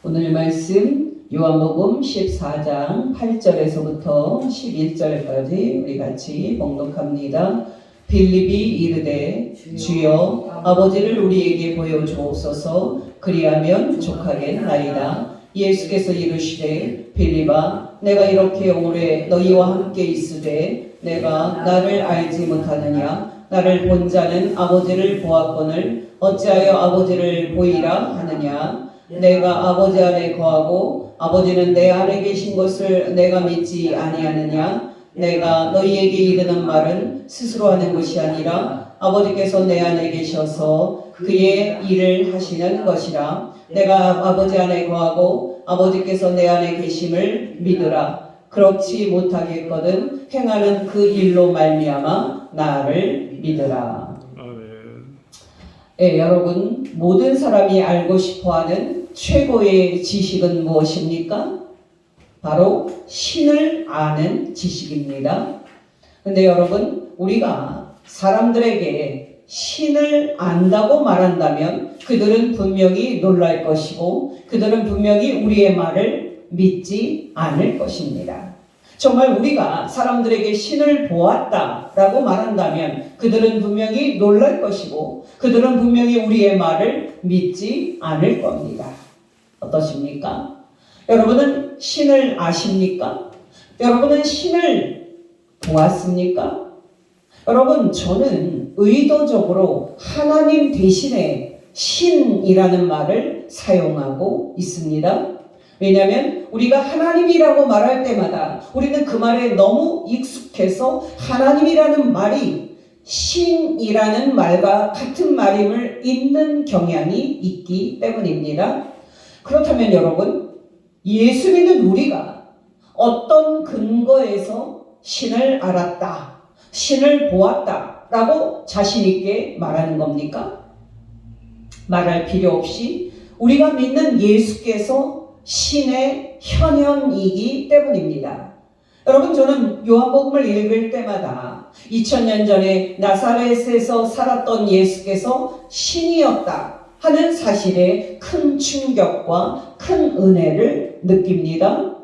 오늘 말씀 요한복음 14장 8절에서부터 11절까지 우리 같이 봉독합니다. 빌립이 이르되 주여 아버지를 우리에게 보여주옵소서. 그리하면 족하겠나이다. 예수께서 이르시되 빌립아 내가 이렇게 오래 너희와 함께 있으되 내가 나를 알지 못하느냐? 나를 본 자는 아버지를 보았거늘 어찌하여 아버지를 보이라 하느냐? 내가 아버지 안에 거하고 아버지는 내 안에 계신 것을 내가 믿지 아니하느냐? 내가 너희에게 이르는 말은 스스로 하는 것이 아니라 아버지께서 내 안에 계셔서 그의 일을 하시는 것이라. 내가 아버지 안에 거하고 아버지께서 내 안에 계심을 믿으라. 그렇지 못하겠거든 행하는 그 일로 말미암아 나를 믿으라. 여러분, 모든 사람이 알고 싶어하는 최고의 지식은 무엇입니까? 바로 신을 아는 지식입니다. 근데 여러분, 우리가 사람들에게 신을 안다고 말한다면 그들은 분명히 놀랄 것이고 그들은 분명히 우리의 말을 믿지 않을 것입니다. 정말 우리가 사람들에게 신을 보았다라고 말한다면 그들은 분명히 놀랄 것이고 그들은 분명히 우리의 말을 믿지 않을 겁니다. 어떠십니까? 여러분은 신을 아십니까? 여러분은 신을 보았습니까? 여러분, 저는 의도적으로 하나님 대신에 신이라는 말을 사용하고 있습니다. 왜냐하면 우리가 하나님이라고 말할 때마다 우리는 그 말에 너무 익숙해서 하나님이라는 말이 신이라는 말과 같은 말임을 잊는 경향이 있기 때문입니다. 그렇다면 여러분, 예수 믿는 우리가 어떤 근거에서 신을 알았다, 신을 보았다 라고 자신있게 말하는 겁니까? 말할 필요 없이 우리가 믿는 예수께서 신의 현현이기 때문입니다. 여러분, 저는 요한복음을 읽을 때마다 2000년 전에 나사렛에서 살았던 예수께서 신이었다 하는 사실에 큰 충격과 큰 은혜를 느낍니다.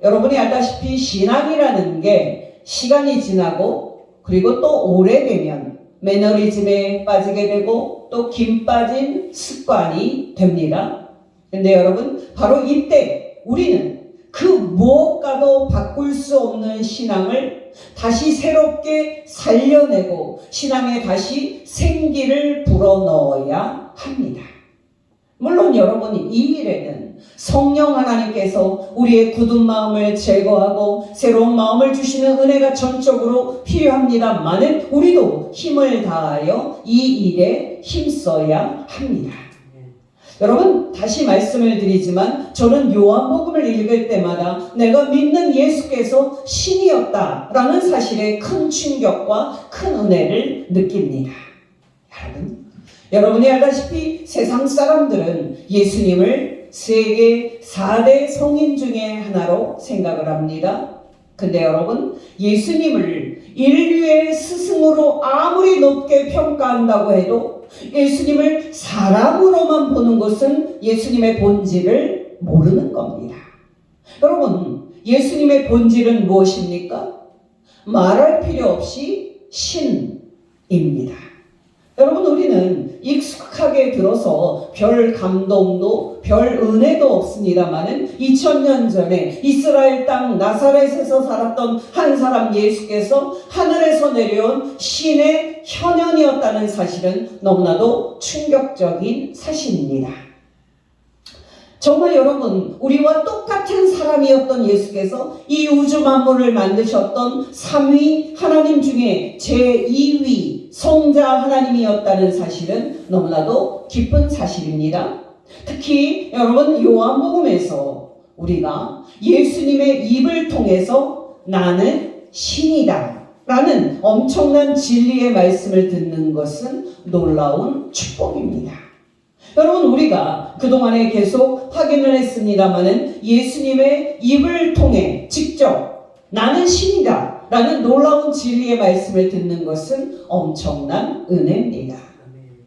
여러분이 알다시피 신앙이라는 게 시간이 지나고 그리고 또 오래되면 매너리즘에 빠지게 되고 또 김 빠진 습관이 됩니다. 근데 여러분, 바로 이때 우리는 그 무엇과도 바꿀 수 없는 신앙을 다시 새롭게 살려내고 신앙에 다시 생기를 불어넣어야 합니다. 물론 여러분이 이 일에는 성령 하나님께서 우리의 굳은 마음을 제거하고 새로운 마음을 주시는 은혜가 전적으로 필요합니다만은 우리도 힘을 다하여 이 일에 힘써야 합니다. 여러분, 다시 말씀을 드리지만 저는 요한복음을 읽을 때마다 내가 믿는 예수께서 신이었다라는 사실에 큰 충격과 큰 은혜를 느낍니다. 여러분이 알다시피 세상 사람들은 예수님을 세계 4대 성인 중에 하나로 생각을 합니다. 근데 여러분, 예수님을 인류의 스승으로 아무리 높게 평가한다고 해도 예수님을 사람으로만 보는 것은 예수님의 본질을 모르는 겁니다. 여러분, 예수님의 본질은 무엇입니까? 말할 필요 없이 신입니다. 여러분, 우리는 익숙하게 들어서 별 감동도 별 은혜도 없습니다만은 2000년 전에 이스라엘 땅 나사렛에서 살았던 한 사람 예수께서 하늘에서 내려온 신의 현현이었다는 사실은 너무나도 충격적인 사실입니다. 정말 여러분, 우리와 똑같은 사람이었던 예수께서 이 우주 만물을 만드셨던 3위 하나님 중에 제2위 성자 하나님이었다는 사실은 너무나도 기쁜 사실입니다. 특히 여러분, 요한복음에서 우리가 예수님의 입을 통해서 나는 신이다 라는 엄청난 진리의 말씀을 듣는 것은 놀라운 축복입니다. 여러분, 우리가 그동안에 계속 확인을 했습니다마는 예수님의 입을 통해 직접 나는 신이다 라는 놀라운 진리의 말씀을 듣는 것은 엄청난 은혜입니다.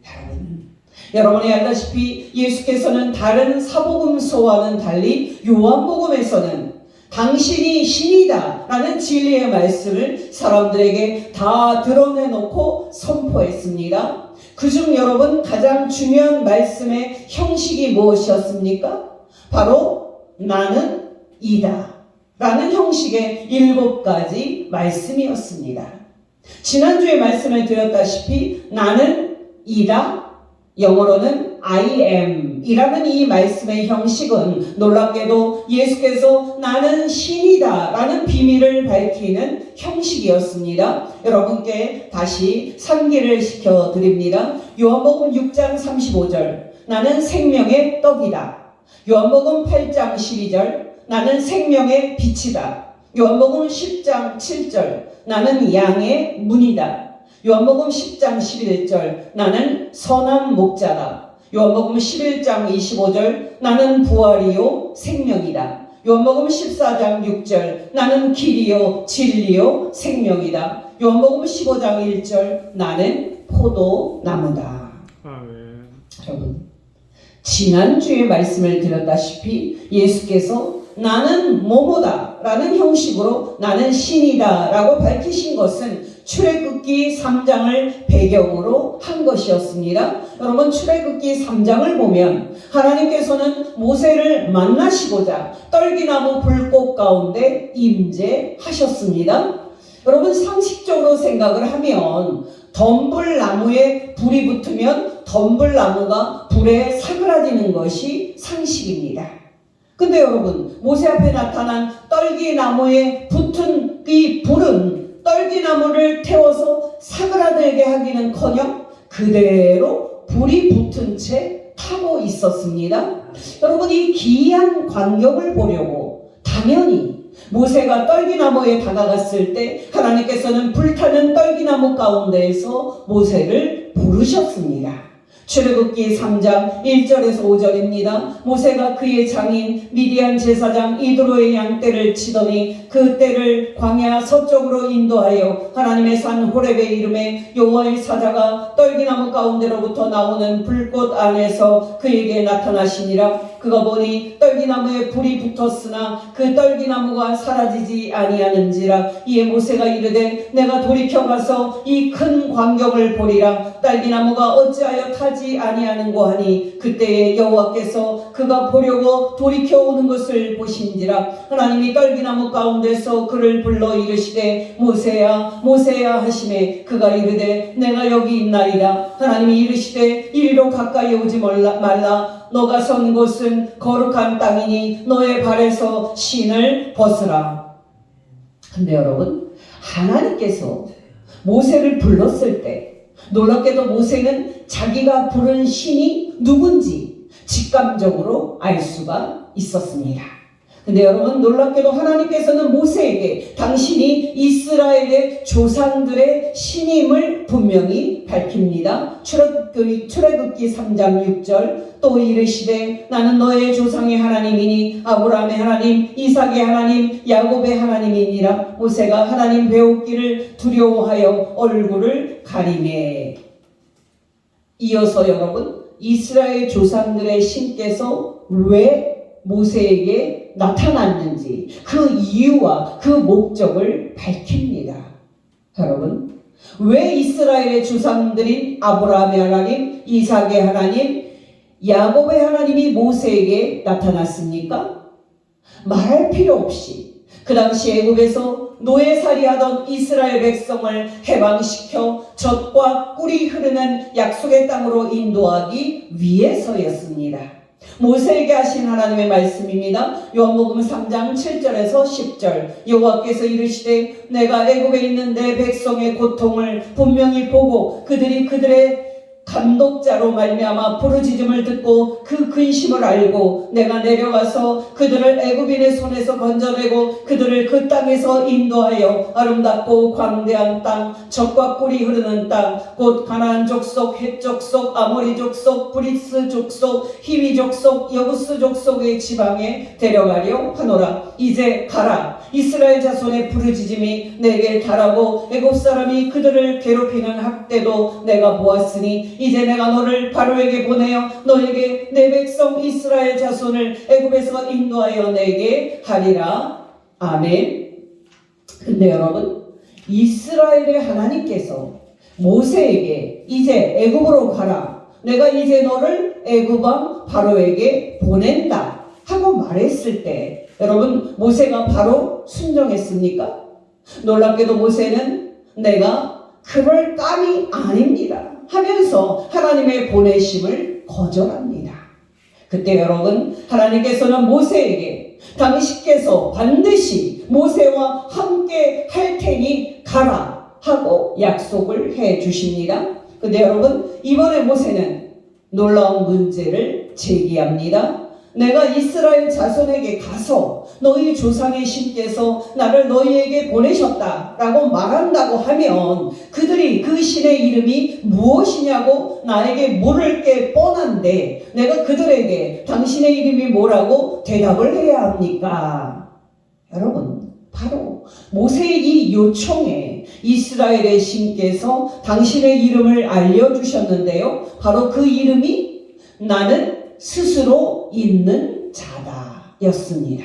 여러분, 여러분이 알다시피 예수께서는 다른 사복음서와는 달리 요한복음에서는 당신이 신이다 라는 진리의 말씀을 사람들에게 다 드러내놓고 선포했습니다. 그중 여러분 가장 중요한 말씀의 형식이 무엇이었습니까? 바로 나는 이다 라는 형식의 7가지 말씀이었습니다. 지난주에 말씀을 드렸다시피 나는 이다, 영어로는 I am 이라는 이 말씀의 형식은 놀랍게도 예수께서 나는 신이다 라는 비밀을 밝히는 형식이었습니다. 여러분께 다시 상기를 시켜드립니다. 요한복음 6장 35절 나는 생명의 떡이다. 요한복음 8장 12절 나는 생명의 빛이다. 요한복음 10장 7절 나는 양의 문이다. 요한복음 10장 11절 나는 선한 목자다. 요한복음 11장 25절 나는 부활이요 생명이다. 요한복음 14장 6절 나는 길이요 진리요 생명이다. 요한복음 15장 1절 나는 포도나무다. 여러분 지난주에 말씀을 드렸다시피 예수께서 나는 뭐뭐다 라는 형식으로 나는 신이다 라고 밝히신 것은 출애굽기 3장을 배경으로 한 것이었습니다. 여러분 출애굽기 3장을 보면 하나님께서는 모세를 만나시고자 떨기나무 불꽃 가운데 임재하셨습니다. 여러분 상식적으로 생각을 하면 덤불나무에 불이 붙으면 덤불나무가 불에 사그라지는 것이 상식입니다. 근데 여러분 모세 앞에 나타난 떨기나무에 붙은 이 불은 떨기나무를 태워서 사그라들게 하기는커녕 그대로 불이 붙은 채 타고 있었습니다. 여러분 이 기이한 광경을 보려고 당연히 모세가 떨기나무에 다가갔을 때 하나님께서는 불타는 떨기나무 가운데에서 모세를 부르셨습니다. 출애굽기 3장 1절에서 5절입니다. 모세가 그의 장인 미디안 제사장 이드로의 양떼를 치더니 그 떼를 광야 서쪽으로 인도하여 하나님의 산 호렙의 이름에 여호와의 사자가 떨기나무 가운데로부터 나오는 불꽃 안에서 그에게 나타나시니라. 그가 보니 떨기나무에 불이 붙었으나 그 떨기나무가 사라지지 아니하는지라. 이에 모세가 이르되 내가 돌이켜 가서 이 큰 광경을 보리라. 떨기나무가 어찌하여 타지 아니하는고 하니 그때에 여호와께서 그가 보려고 돌이켜 오는 것을 보신지라. 하나님이 떨기나무 가운데서 그를 불러 이르시되 모세야 모세야 하시매 그가 이르되 내가 여기 있나이다. 하나님이 이르시되 이리로 가까이 오지 말라. 너가 선 곳은 거룩한 땅이니 너의 발에서 신을 벗으라. 근데 여러분 하나님께서 모세를 불렀을 때 놀랍게도 모세는 자기가 부른 신이 누군지 직감적으로 알 수가 있었습니다. 근데 여러분 놀랍게도 하나님께서는 모세에게 당신이 이스라엘의 조상들의 신임을 분명히 밝힙니다. 출애굽기 3장 6절 또 이르시되 나는 너의 조상의 하나님이니 아브라함의 하나님 이삭의 하나님 야곱의 하나님이니라. 모세가 하나님 배웠기를 두려워하여 얼굴을 가리매. 이어서 여러분 이스라엘 조상들의 신께서 왜 모세에게 나타났는지 그 이유와 그 목적을 밝힙니다. 여러분 왜 이스라엘의 조상들인 아브라함의 하나님, 이삭의 하나님, 야곱의 하나님이 모세에게 나타났습니까? 말할 필요 없이 그 당시 애굽에서 노예살이하던 이스라엘 백성을 해방시켜 젖과 꿀이 흐르는 약속의 땅으로 인도하기 위해서였습니다. 모세에게 하신 하나님의 말씀입니다. 요한복음 3장 7절에서 10절 여호와께서 이르시되 내가 애굽에 있는 내 백성의 고통을 분명히 보고 그들의 감독자로 말미암아 부르짖음을 듣고 그 근심을 알고 내가 내려가서 그들을 애굽인의 손에서 건져내고 그들을 그 땅에서 인도하여 아름답고 광대한 땅 젖과 꿀이 흐르는 땅 곧 가나안 족속, 헷 족속, 아모리 족속, 브리스 족속, 히위 족속, 여부스 족속의 지방에 데려가려 하노라. 이제 가라. 이스라엘 자손의 부르짖음이 내게 달하고 애굽 사람이 그들을 괴롭히는 학대도 내가 보았으니 이제 내가 너를 바로에게 보내어 너에게 내 백성 이스라엘 자손을 애굽에서 인도하여 내게 하리라. 아멘. 근데 여러분, 이스라엘의 하나님께서 모세에게 이제 애굽으로 가라, 내가 이제 너를 애굽 왕 바로에게 보낸다 하고 말했을 때 여러분, 모세가 바로 순종했습니까? 놀랍게도 모세는 내가 그럴 깜이 아닙니다 하면서 하나님의 보내심을 거절합니다. 그때 여러분, 하나님께서는 모세에게 당신께서 반드시 모세와 함께 할 테니 가라 하고 약속을 해 주십니다. 근데 여러분, 이번에 모세는 놀라운 문제를 제기합니다. 내가 이스라엘 자손에게 가서 너희 조상의 신께서 나를 너희에게 보내셨다라고 말한다고 하면 그들이 그 신의 이름이 무엇이냐고 나에게 물을 게 뻔한데 내가 그들에게 당신의 이름이 뭐라고 대답을 해야 합니까? 여러분, 바로 모세의 이 요청에 이스라엘의 신께서 당신의 이름을 알려주셨는데요, 바로 그 이름이 나는 스스로 있는 자다 였습니다.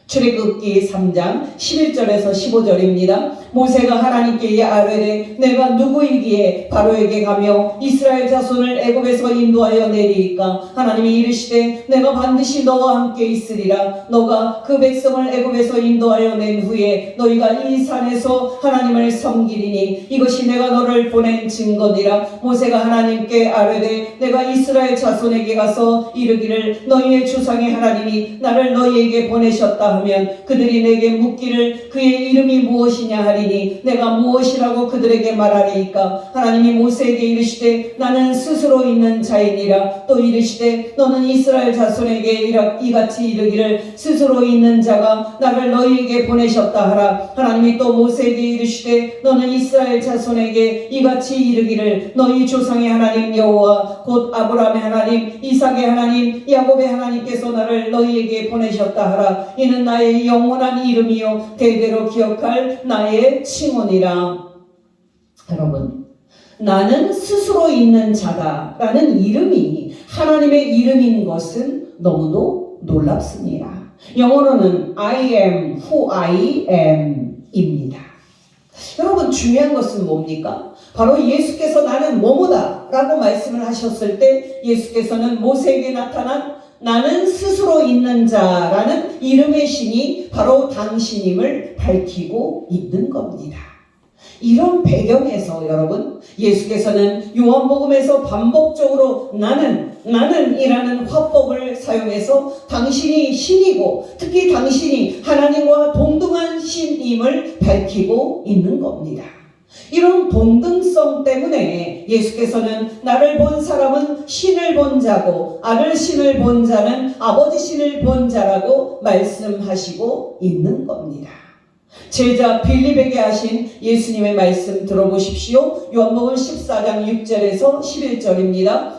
출애굽기 3장 11절에서 15절입니다. 모세가 하나님께 아뢰되 내가 누구이기에 바로에게 가며 이스라엘 자손을 애굽에서 인도하여 내리이까? 하나님이 이르시되 내가 반드시 너와 함께 있으리라. 너가 그 백성을 애굽에서 인도하여 낸 후에 너희가 이 산에서 하나님을 섬기리니 이것이 내가 너를 보낸 증거니라. 모세가 하나님께 아뢰되 내가 이스라엘 자손에게 가서 이르기를 너희의 조상의 하나님이 나를 너희에게 보내셨다 하면 그들이 내게 묻기를 그의 이름이 무엇이냐 하리니 내가 무엇이라고 그들에게 말하리이까? 하나님이 모세에게 이르시되 나는 스스로 있는 자이니라. 또 이르시되 너는 이스라엘 자손에게 이같이 이르기를 스스로 있는 자가 나를 너희에게 보내셨다 하라. 하나님이 또 모세에게 이르시되 너는 이스라엘 자손에게 이같이 이르기를 너희 조상의 하나님 여호와 곧 아브라함의 하나님 이삭의 하나님 야곱의 하나님께서 나를 너희에게 보내셨다 하라. 이는 나의 영원한 이름이요 대대로 기억할 나의 칭호니라. 여러분, 나는 스스로 있는 자다라는 이름이 하나님의 이름인 것은 너무도 놀랍습니다. 영어로는 I am who I am 입니다. 여러분, 중요한 것은 뭡니까? 바로 예수께서 나는 뭐뭐다 라고 말씀을 하셨을 때 예수께서는 모세에게 나타난 나는 스스로 있는 자라는 이름의 신이 바로 당신임을 밝히고 있는 겁니다. 이런 배경에서 여러분, 예수께서는 요한복음에서 반복적으로 나는이라는 화법을 사용해서 당신이 신이고 특히 당신이 하나님과 동등한 신임을 밝히고 있는 겁니다. 이런 동등성 때문에 예수께서는 나를 본 사람은 신을 본 자고 아들 신을 본 자는 아버지 신을 본 자라고 말씀하시고 있는 겁니다. 제자 빌립에게 하신 예수님의 말씀 들어보십시오. 요한복음 14장 6절에서 11절입니다.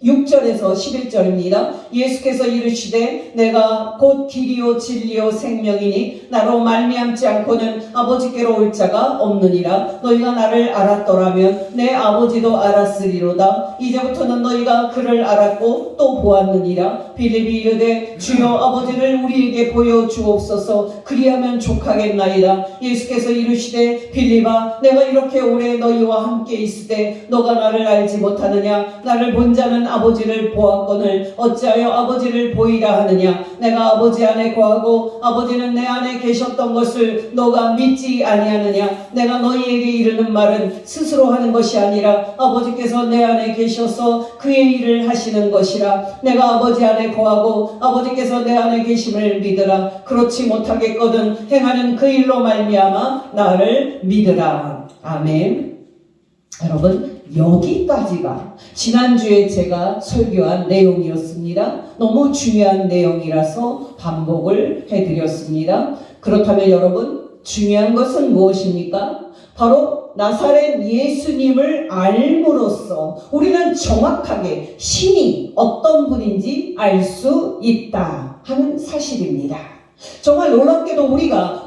6절에서 11절입니다. 예수께서 이르시되 내가 곧 길이요 진리요 생명이니 나로 말미암지 않고는 아버지께로 올 자가 없느니라. 너희가 나를 알았더라면 내 아버지도 알았으리로다. 이제부터는 너희가 그를 알았고 또 보았느니라. 빌립이 이르되 주여 아버지를 우리에게 보여주옵소서. 그리하면 족하겠나이다. 예수께서 이르시되 빌립아 내가 이렇게 오래 너희와 함께 있으되 너가 나를 알지 못하느냐? 나를 본 자는 아버지를 보았거늘 어찌하여 아버지를 보이라 하느냐? 내가 아버지 안에 거하고 아버지는 내 안에 계셨던 것을 너가 믿지 아니하느냐? 내가 너희에게 이르는 말은 스스로 하는 것이 아니라 아버지께서 내 안에 계셔서 그의 일을 하시는 것이라. 내가 아버지 안에 거하고 아버지께서 내 안에 계심을 믿으라. 그렇지 못하겠거든 행하는 그 일로 말미암아 나를 믿으라. 아멘. 여러분, 여기까지가 지난주에 제가 설교한 내용이었습니다. 너무 중요한 내용이라서 반복을 해드렸습니다. 그렇다면 여러분, 중요한 것은 무엇입니까? 바로 나사렛 예수님을 알므로써 우리는 정확하게 신이 어떤 분인지 알 수 있다 하는 사실입니다. 정말 놀랍게도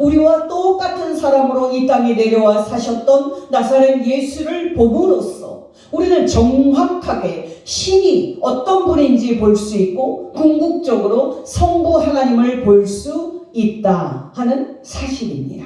우리와 똑같은 사람으로 이 땅에 내려와 사셨던 나사렛 예수를 봄으로써 우리는 정확하게 신이 어떤 분인지 볼 수 있고 궁극적으로 성부 하나님을 볼 수 있다 하는 사실입니다.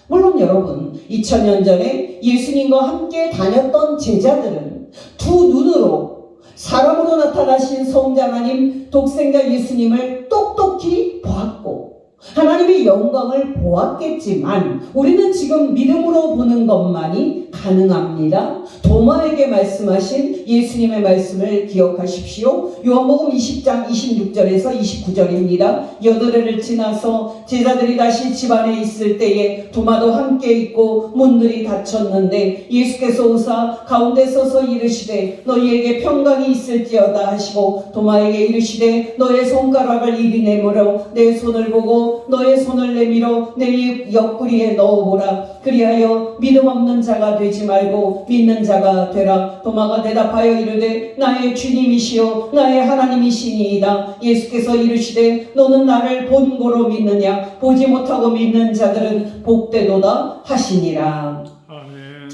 물론 여러분, 2000년 전에 예수님과 함께 다녔던 제자들은 두 눈으로 사람으로 나타나신 성자 하나님 독생자 예수님을 똑똑히 보았고 하나님의 영광을 보았겠지만 우리는 지금 믿음으로 보는 것만이 가능합니다. 도마에게 말씀하신 예수님의 말씀을 기억하십시오. 요한복음 20장 26절에서 29절입니다. 여드레를 지나서 제자들이 다시 집안에 있을 때에 도마도 함께 있고 문들이 닫혔는데 예수께서 오사 가운데 서서 이르시되 너희에게 평강이 있을지어다 하시고 도마에게 이르시되 너의 손가락을 이리 내밀어 내 손을 보고 너의 손을 내밀어 내 옆구리에 넣어보라. 그리하여 믿음 없는 자가 되지 말고 믿는 자가 되라. 도마가 대답하여 이르되 나의 주님이시요 나의 하나님이시니이다. 예수께서 이르시되 너는 나를 본고로 믿느냐? 보지 못하고 믿는 자들은 복되도다 하시니라. 아멘.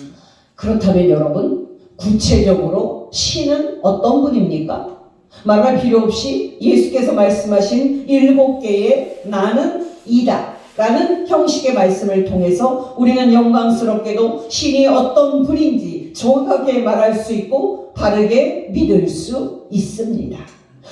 그렇다면 여러분, 구체적으로 신은 어떤 분입니까? 말할 필요 없이 예수께서 말씀하신 7개의 나는 이다 라는 형식의 말씀을 통해서 우리는 영광스럽게도 신이 어떤 분인지 정확하게 말할 수 있고 바르게 믿을 수 있습니다.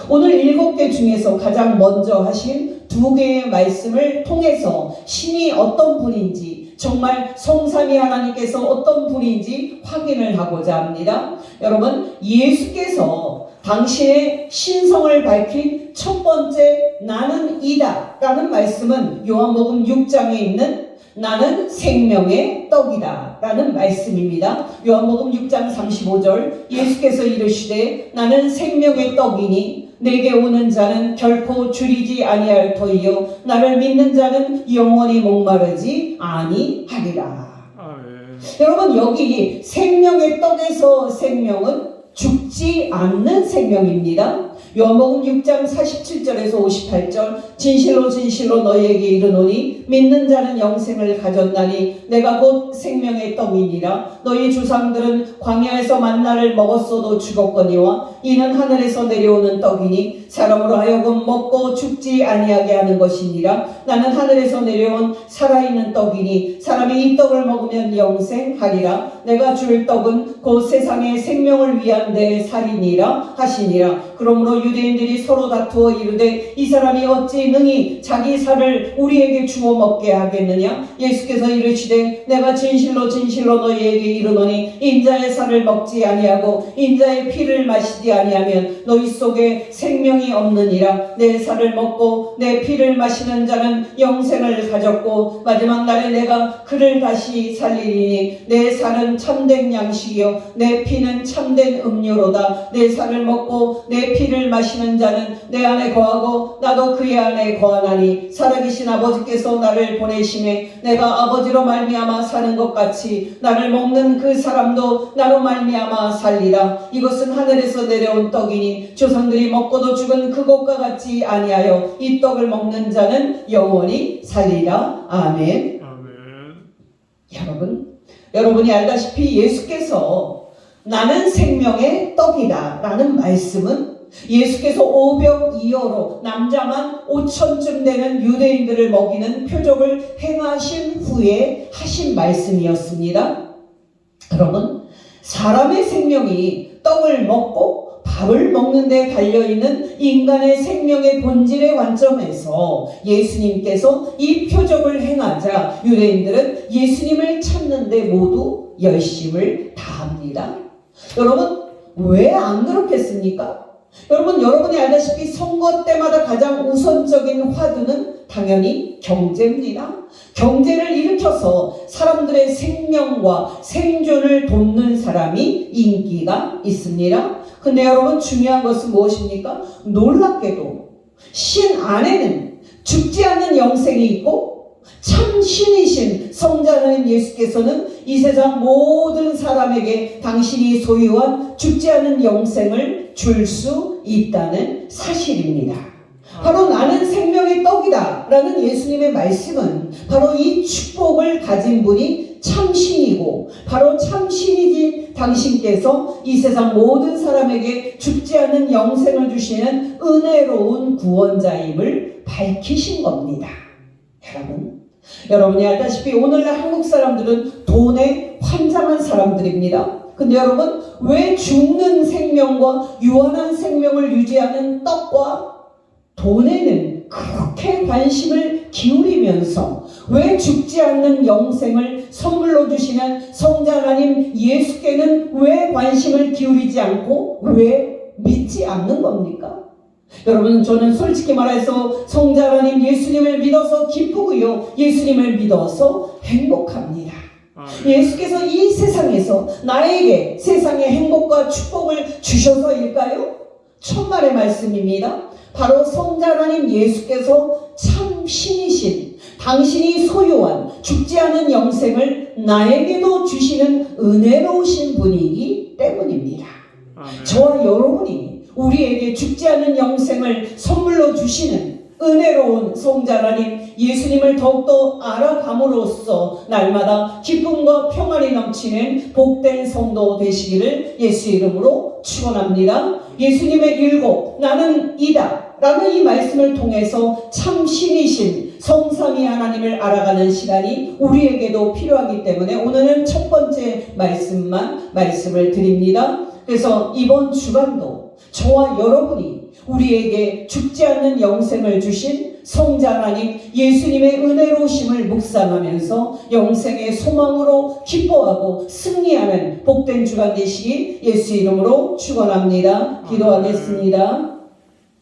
오늘 7개 중에서 가장 먼저 하신 2개의 말씀을 통해서 신이 어떤 분인지 정말 성삼위 하나님께서 어떤 분인지 확인을 하고자 합니다. 여러분, 예수께서 당신의 신성을 밝힌 첫 번째 나는 이다 라는 말씀은 요한복음 6장에 있는 나는 생명의 떡이다 라는 말씀입니다. 요한복음 6장 35절 예수께서 이르시되 나는 생명의 떡이니 내게 오는 자는 결코 줄이지 아니할 터이요 나를 믿는 자는 영원히 목마르지 아니하리라. 여러분, 여기 생명의 떡에서 생명은 죽지 않는 생명입니다. 요한복음 6장 47절에서 58절 진실로 진실로 너희에게 이르노니 믿는 자는 영생을 가졌나니 내가 곧 생명의 떡이니라. 너희 조상들은 광야에서 만나를 먹었어도 죽었거니와 이는 하늘에서 내려오는 떡이니 사람으로 하여금 먹고 죽지 아니하게 하는 것이니라. 나는 하늘에서 내려온 살아있는 떡이니 사람이 이 떡을 먹으면 영생하리라. 내가 줄 떡은 곧 세상의 생명을 위한 내 살이니라 하시니라. 그러므로 유대인들이 서로 다투어 이르되 이 사람이 어찌 능히 자기 살을 우리에게 주어 먹게 하겠느냐? 예수께서 이르시되 내가 진실로 진실로 너희에게 이르노니 인자의 살을 먹지 아니하고 인자의 피를 마시지 아니하면 너희 속에 생명이 없느니라. 내 살을 먹고 내 피를 마시는 자는 영생을 가졌고 마지막 날에 내가 그를 다시 살리리니 내 살은 참된 양식이요 내 피는 참된 음료로다. 내 살을 먹고 내 피를 마시는 자는 내 안에 거하고 나도 그의 안에 거하나니 살아계신 아버지께서 나를 보내심에 내가 아버지로 말미암아 사는 것 같이 나를 먹는 그 사람도 나로 말미암아 살리라. 이것은 하늘에서 내려온 떡이니 조상들이 먹고도 죽은 그것과 같지 아니하여 이 떡을 먹는 자는 영원히 살리라. 아멘. 여러분이 알다시피 예수께서 나는 생명의 떡이다 라는 말씀은 예수께서 오병이어로 남자만 5천쯤 되는 유대인들을 먹이는 표적을 행하신 후에 하신 말씀이었습니다. 여러분, 사람의 생명이 떡을 먹고 밥을 먹는 데 달려있는 인간의 생명의 본질의 관점에서 예수님께서 이 표적을 행하자 유대인들은 예수님을 찾는 데 모두 열심을 다합니다. 여러분, 왜 안 그렇겠습니까? 여러분이 알다시피 선거 때마다 가장 우선적인 화두는 당연히 경제입니다. 경제를 일으켜서 사람들의 생명과 생존을 돕는 사람이 인기가 있습니다. 근데 여러분, 중요한 것은 무엇입니까? 놀랍게도 신 안에는 죽지 않는 영생이 있고 참 신이신 성자는 예수께서는 이 세상 모든 사람에게 당신이 소유한 죽지 않은 영생을 줄 수 있다는 사실입니다. 바로 나는 생명의 떡이다 라는 예수님의 말씀은 바로 이 축복을 가진 분이 참신이고 바로 참신이신 당신께서 이 세상 모든 사람에게 죽지 않는 영생을 주시는 은혜로운 구원자임을 밝히신 겁니다. 여러분이 알다시피 오늘날 한국 사람들은 돈에 환장한 사람들입니다. 근데 여러분, 왜 죽는 생명과 유한한 생명을 유지하는 떡과 돈에는 그렇게 관심을 기울이면서 왜 죽지 않는 영생을 선물로 주시는 성자 하나님 예수께는 왜 관심을 기울이지 않고 왜 믿지 않는 겁니까? 여러분, 저는 솔직히 말해서 성자 하나님 예수님을 믿어서 기쁘고요, 예수님을 믿어서 행복합니다. 예수께서 이 세상에서 나에게 세상의 행복과 축복을 주셔서일까요? 천만의 말씀입니다. 바로 성자 하나님 예수께서 참 신이신 당신이 소유한 죽지 않은 영생을 나에게도 주시는 은혜로우신 분이기 때문입니다. 저와 여러분이 우리에게 죽지 않은 영생을 선물로 주시는 은혜로운 성자 하나님 예수님을 더욱더 알아감으로써 날마다 기쁨과 평안이 넘치는 복된 성도 되시기를 예수 이름으로 축원합니다. 예수님의 일곱 나는 이다 라는 이 말씀을 통해서 참 신이신 성삼위 하나님을 알아가는 시간이 우리에게도 필요하기 때문에 오늘은 첫 번째 말씀을 드립니다. 그래서 이번 주간도 저와 여러분이 우리에게 죽지 않는 영생을 주신 성자 하나님 예수님의 은혜로우심을 묵상하면서 영생의 소망으로 기뻐하고 승리하는 복된 주간 되시기 예수 이름으로 축원합니다. 기도하겠습니다.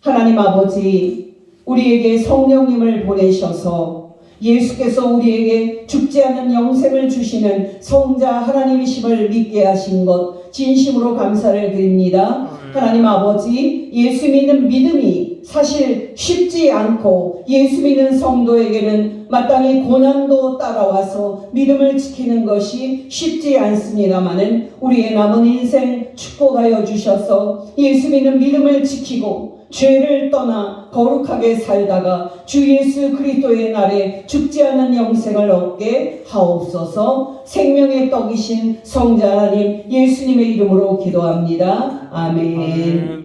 하나님 아버지, 우리에게 성령님을 보내셔서 예수께서 우리에게 죽지 않는 영생을 주시는 성자 하나님이심을 믿게 하신 것 진심으로 감사를 드립니다. 하나님 아버지, 예수 믿는 믿음이 사실 쉽지 않고 예수 믿는 성도에게는 마땅히 고난도 따라와서 믿음을 지키는 것이 쉽지 않습니다마는 우리의 남은 인생 축복하여 주셔서 예수 믿는 믿음을 지키고 죄를 떠나 거룩하게 살다가 주 예수 그리스도의 날에 죽지 않는 영생을 얻게 하옵소서. 생명의 떡이신 성자 하나님 예수님의 이름으로 기도합니다. 아멘.